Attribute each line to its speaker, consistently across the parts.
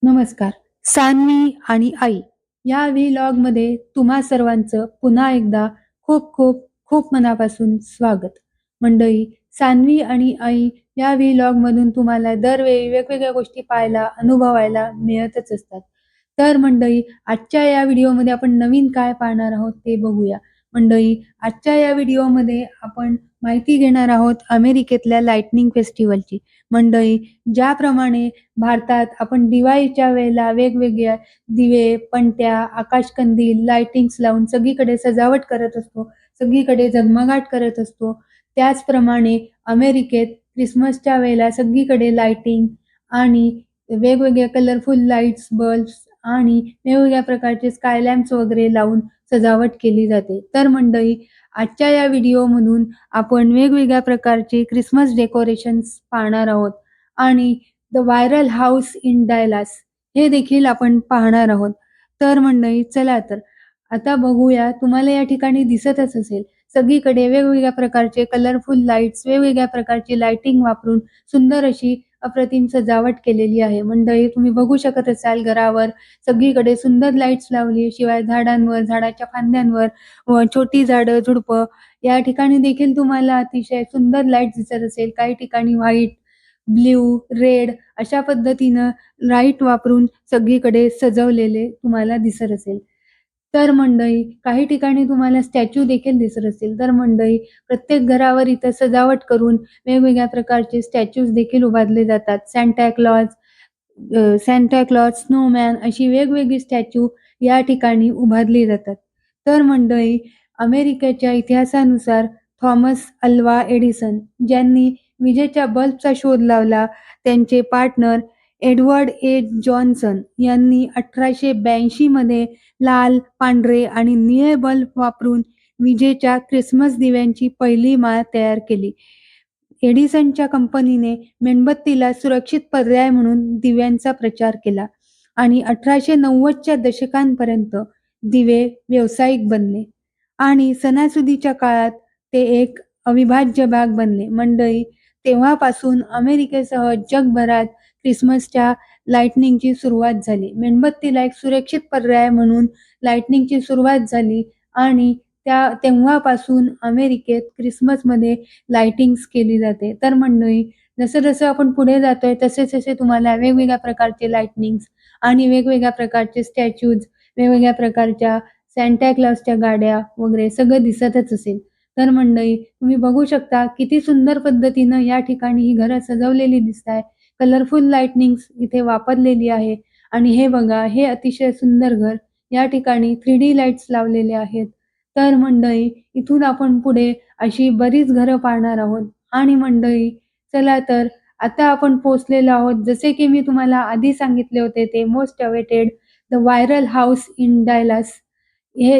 Speaker 1: नमस्कार. सान्वी आणि आई या व्लॉगमध्ये तुम्हा सर्वांचं पुन्हा एकदा खूप खूप खूप मनापासून स्वागत. मंडळी, सान्वी आणि आई या व्लॉगमधून तुम्हाला दरवेळी वेगवेगळ्या गोष्टी पाहायला, अनुभवायला मिळतच असतात. तर मंडळी, आजच्या या व्हिडिओमध्ये आपण नवीन काय पाहणार आहोत ते बघूया. मंडळी, आजच्या या व्हिडिओमध्ये आपण माहिती घेणार आहोत अमेरिकेतल्या लाइटनिंग फेस्टिव्हलची. मंडळी, ज्याप्रमाणे भारतात आपण दिवाळीच्या वेळेला वेगवेगळ्या दिवे, पणत्या, आकाशकंदील, लाइटिंग्स लावून सगळीकडे सजावट करत असतो, सगळीकडे झगमगाट करत असतो. त्याचप्रमाणे अमेरिकेत ख्रिसमसच्या वेळेला सगळीकडे लाइटिंग आणि वेगवेगळ्या कलरफुल लाईट्स, बल्ब्स आणि वेगवेगळ्या प्रकारचे स्काय लॅम्प्स वगैरे लावून सजावट केली जाते. तर मंडळी, आजच्या या व्हिडिओमधून आपण वेगवेगळ्या प्रकारचे ख्रिसमस डेकोरेशन्स पाहणार आहोत आणि the viral house in Dallas हे देखील आपण पाहणार आहोत. तर मंडळी, चला तर आता बघूया. तुम्हाला या ठिकाणी दिसतच असेल, सगळीकडे वेगवेगळ्या प्रकारचे कलरफुल लाईट्स, वेगवेगळ्या प्रकारची लाइटिंग वापरून सुंदर अशी अप्रतिम सजावट केलेली आहे. मंडळी, तुम्ही बघू शकत असाल घरावर सगळीकडे सुंदर लाईट्स लावली, शिवाय झाडांवर, झाडाच्या फांद्यांवर छोटी झाडं, झुडपं या ठिकाणी देखील तुम्हाला अतिशय सुंदर लाईट दिसत असेल. काही ठिकाणी व्हाईट, ब्ल्यू, रेड अशा पद्धतीनं लाईट वापरून सगळीकडे सजवलेले तुम्हाला दिसत असेल. तर मंडळी, काही ठिकाणी तुम्हाला स्टॅच्यू देखील दिसत असतील. तर मंडळी, प्रत्येक घरावर इथं सजावट करून वेगवेगळ्या प्रकारचे स्टॅच्यूज देखील उभारले जातात. सांता क्लॉज, स्नोमॅन अशी वेगवेगळी स्टॅच्यू या ठिकाणी उभारली जातात. तर मंडळी, अमेरिकेच्या इतिहासानुसार थॉमस अल्वा एडिसन ज्यांनी विजेच्या बल्बचा शोध लावला, त्यांचे पार्टनर एडवर्ड ए. जॉन्सन यांनी 1882 मध्ये लाल, पांढरे आणि निळे बल्ब वापरून विजेच्या ख्रिसमस दिव्यांची पहिली माळ तयार केली. एडिसनच्या कंपनीने मेणबत्तीला सुरक्षित पर्याय म्हणून दिव्यांचा प्रचार केला आणि 1890च्या दशकांपर्यंत दिवे व्यावसायिक बनले आणि सणासुदीच्या काळात ते एक अविभाज्य भाग बनले. मंडळी, तेव्हापासून अमेरिकेसह जगभरात ख्रिसमसच्या लाइटनिंगची सुरुवात झाली. मेणबत्तीला एक सुरक्षित पर्याय म्हणून लाइटनिंगची सुरुवात झाली आणि तेव्हापासून अमेरिकेत ख्रिसमसमध्ये लाइटिंग्स केली जाते. तर मंडळी, जसं-जसं आपण पुढे जातोय तसे-तसे तुम्हाला वेगवेगळ्या प्रकारचे लाइटनिंग्स आणि वेगवेगळ्या प्रकारचे स्टॅच्यूज, वेगवेगळ्या प्रकारच्या सांता क्लॉजच्या गाड्या वगैरे सगळं दिसतच असेल. तर मंडळी, तुम्ही बघू शकता किती सुंदर पद्धतीनं या ठिकाणी ही घरं सजवलेली दिसताय. कलरफुल लाइटनिंग्स इथे वापरलेली आहे आणि हे बघा, हे अतिशय सुंदर घर. या ठिकाणी 3D लाईट्स लावलेले आहेत. तर मंडळी, इथून आपण पुढे अशी बरीच घरं पाहणार आहोत आणि मंडळी, चला तर आता आपण पोहोचलेलो आहोत. जसे की मी तुम्हाला आधी सांगितले होते ते most awaited the viral house in Dallas.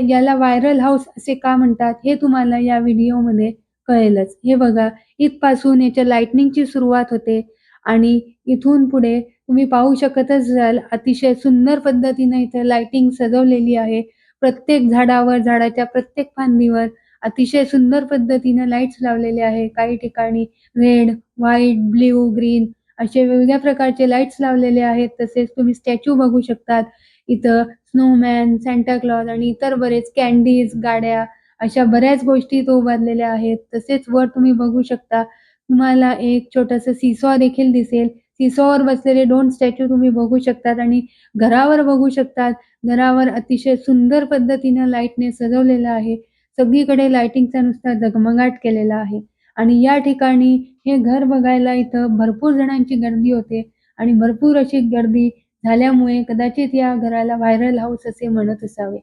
Speaker 1: याला व्हायरल हाऊस असे का म्हणतात हे तुम्हाला या व्हिडिओमध्ये कळेलच. हे बघा, इथपासून याच्या लाइटनिंगची सुरुवात होते आणि इथून पुढे तुम्ही पाहू शकतच असाल अतिशय सुंदर पद्धतीने इथे लाइटिंग सजवलेली आहे. प्रत्येक झाडावर, झाडाच्या प्रत्येक फांदीवर अतिशय सुंदर पद्धतीनं लाईट्स लावलेले आहे. काही ठिकाणी रेड, व्हाईट, ब्लू, ग्रीन असे वेगवेगळ्या प्रकारचे लाईट्स लावलेले आहेत. तसेच तुम्ही स्टॅच्यू बघू शकतात. इथं स्नोमॅन, सांता क्लॉज आणि इतर बरेच कँडीज, गाड्या अशा बऱ्याच गोष्टी इथं उभारलेल्या आहेत. तसेच वर तुम्ही बघू शकता, तुम्हाला एक छोटंसं सीसॉ देखील दिसेल. सीसॉवर बसलेले 2 स्टॅच्यू तुम्ही बघू शकतात आणि घरावर बघू शकतात. घरावर अतिशय सुंदर पद्धतीनं लाईटने सजवलेलं आहे. सगळीकडे लाइटिंगचा नुसता झगमगाट केलेला आहे आणि या ठिकाणी हे घर बघायला इथं भरपूर जणांची गर्दी होते आणि भरपूर अशी गर्दी झाल्यामुळे कदाचित या घराला व्हायरल हाऊस असे म्हणत असावे.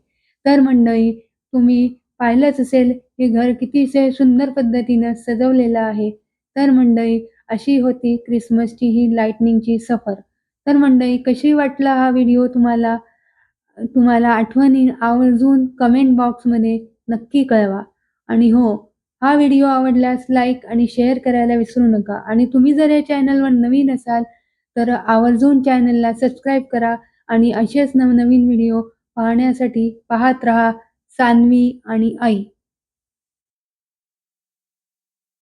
Speaker 1: तर मंडळी, तुम्ही पाहिलंच असेल हे घर कितीशे सुंदर पद्धतीनं सजवलेलं आहे. तर मंडळी, अशी होती ख्रिसमसची ही लाइटनिंगची सफर. तर मंडळी, कशी वाटला हा व्हिडिओ तुम्हाला? तुम्हाला आठवणी आवर्जून कमेंट बॉक्समध्ये नक्की कळवा. आणि हो, हा व्हिडिओ आवडल्यास लाईक आणि शेअर करायला विसरू नका आणि तुम्ही जर या चॅनलवर नवीन असाल, तर आवर्जून चॅनलला सबस्क्राईब करा आणि असेच नवनवीन व्हिडिओ पाहण्यासाठी पाहत रहा सान्वी आणि आई.